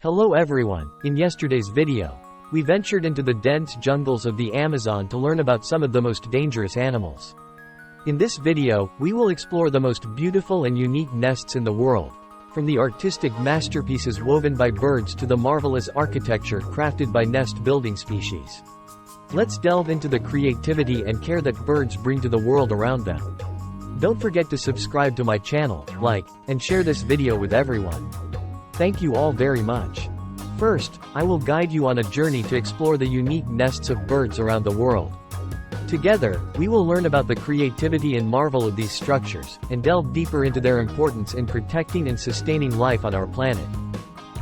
Hello everyone, in yesterday's video, we ventured into the dense jungles of the Amazon to learn about some of the most dangerous animals. In this video, we will explore the most beautiful and unique nests in the world, from the artistic masterpieces woven by birds to the marvelous architecture crafted by nest-building species. Let's delve into the creativity and care that birds bring to the world around them. Don't forget to subscribe to my channel, like, and share this video with everyone. Thank you all very much. First, I will guide you on a journey to explore the unique nests of birds around the world. Together, we will learn about the creativity and marvel of these structures, and delve deeper into their importance in protecting and sustaining life on our planet.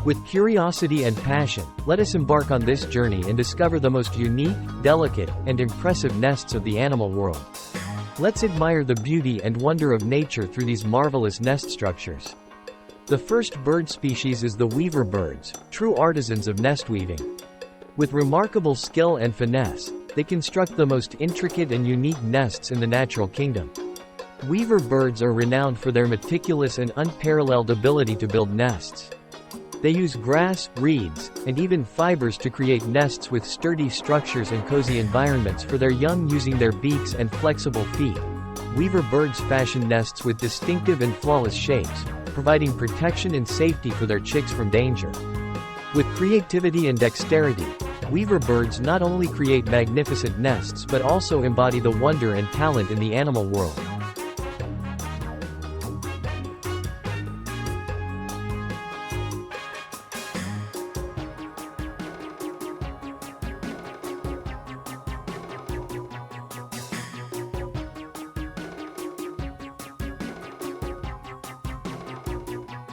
With curiosity and passion, let us embark on this journey and discover the most unique, delicate, and impressive nests of the animal world. Let's admire the beauty and wonder of nature through these marvelous nest structures. The first bird species is the weaver birds, true artisans of nest weaving. With remarkable skill and finesse, they construct the most intricate and unique nests in the natural kingdom. Weaver birds are renowned for their meticulous and unparalleled ability to build nests. They use grass, reeds, and even fibers to create nests with sturdy structures and cozy environments for their young using their beaks and flexible feet. Weaver birds fashion nests with distinctive and flawless shapes, providing protection and safety for their chicks from danger. With creativity and dexterity, weaver birds not only create magnificent nests but also embody the wonder and talent in the animal world.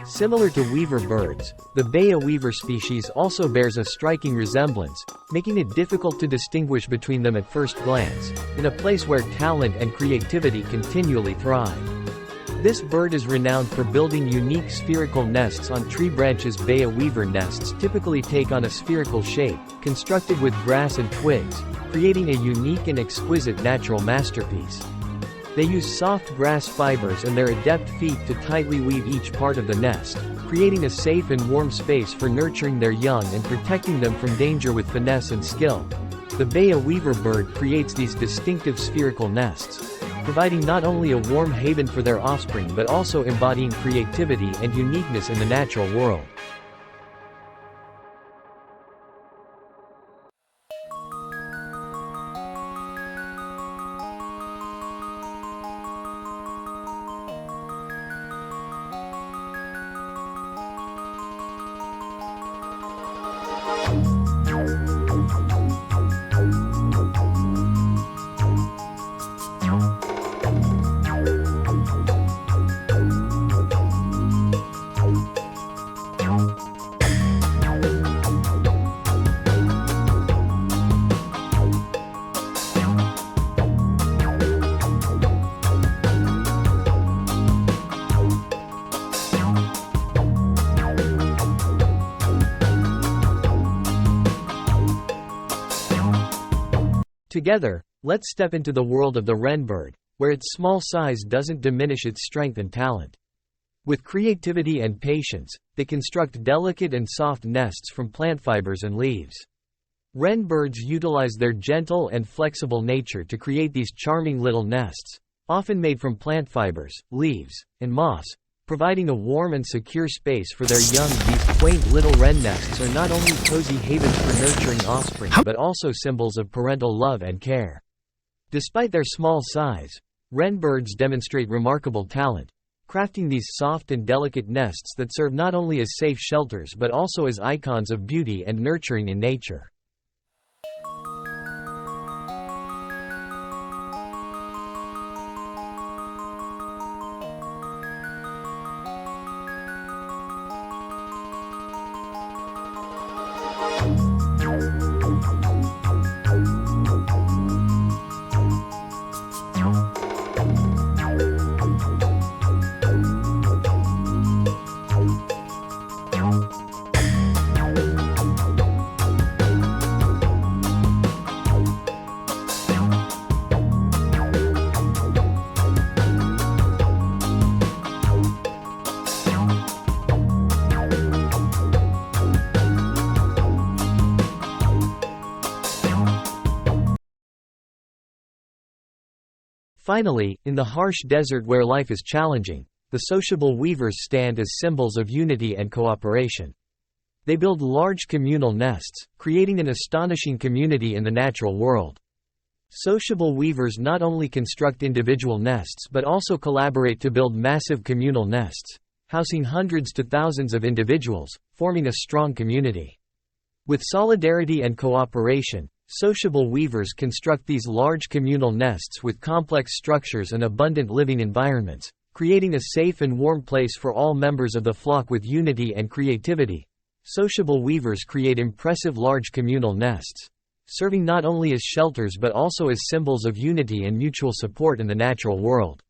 Similar to weaver birds, the Bay weaver species also bears a striking resemblance, making it difficult to distinguish between them at first glance, in a place where talent and creativity continually thrive. This bird is renowned for building unique spherical nests on tree branches. Bay weaver nests typically take on a spherical shape, constructed with grass and twigs, creating a unique and exquisite natural masterpiece. They use soft grass fibers and their adept feet to tightly weave each part of the nest, creating a safe and warm space for nurturing their young and protecting them from danger with finesse and skill. The Bay weaver bird creates these distinctive spherical nests, providing not only a warm haven for their offspring but also embodying creativity and uniqueness in the natural world. Together, let's step into the world of the wren bird, where its small size doesn't diminish its strength and talent. With creativity and patience, they construct delicate and soft nests from plant fibers and leaves. Wren birds utilize their gentle and flexible nature to create these charming little nests, often made from plant fibers, leaves, and moss, providing a warm and secure space for their young. These quaint little wren nests are not only cozy havens for nurturing offspring but also symbols of parental love and care. Despite their small size, wren birds demonstrate remarkable talent, crafting these soft and delicate nests that serve not only as safe shelters but also as icons of beauty and nurturing in nature. Finally, in the harsh desert where life is challenging, the sociable weavers stand as symbols of unity and cooperation. They build large communal nests, creating an astonishing community in the natural world. Sociable weavers not only construct individual nests but also collaborate to build massive communal nests, housing hundreds to thousands of individuals, forming a strong community. With solidarity and cooperation, sociable weavers construct these large communal nests with complex structures and abundant living environments, creating a safe and warm place for all members of the flock. With unity and creativity, sociable weavers create impressive large communal nests, serving not only as shelters but also as symbols of unity and mutual support in the natural world.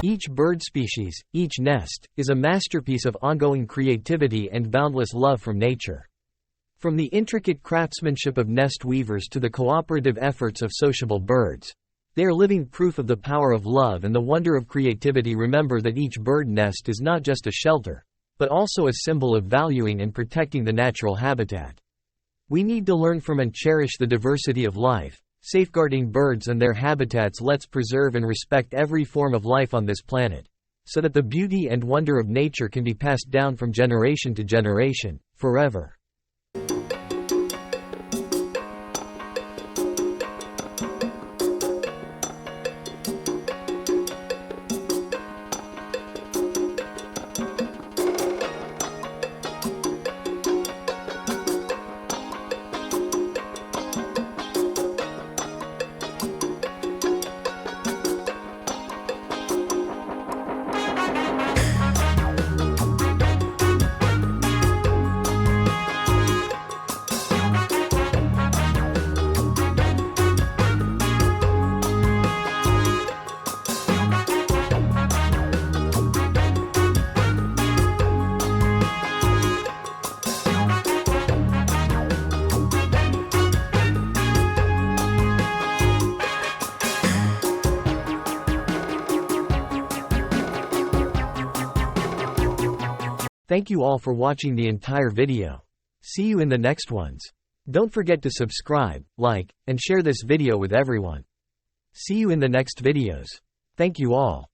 Each bird species, each nest, is a masterpiece of ongoing creativity and boundless love from nature. From the intricate craftsmanship of nest weavers to the cooperative efforts of sociable birds, they are living proof of the power of love and the wonder of creativity. Remember that each bird nest is not just a shelter, but also a symbol of valuing and protecting the natural habitat. We need to learn from and cherish the diversity of life, safeguarding birds and their habitats. Let's preserve and respect every form of life on this planet, so that the beauty and wonder of nature can be passed down from generation to generation, forever. Thank you all for watching the entire video. See you in the next ones. Don't forget to subscribe, like, and share this video with everyone. See you in the next videos. Thank you all.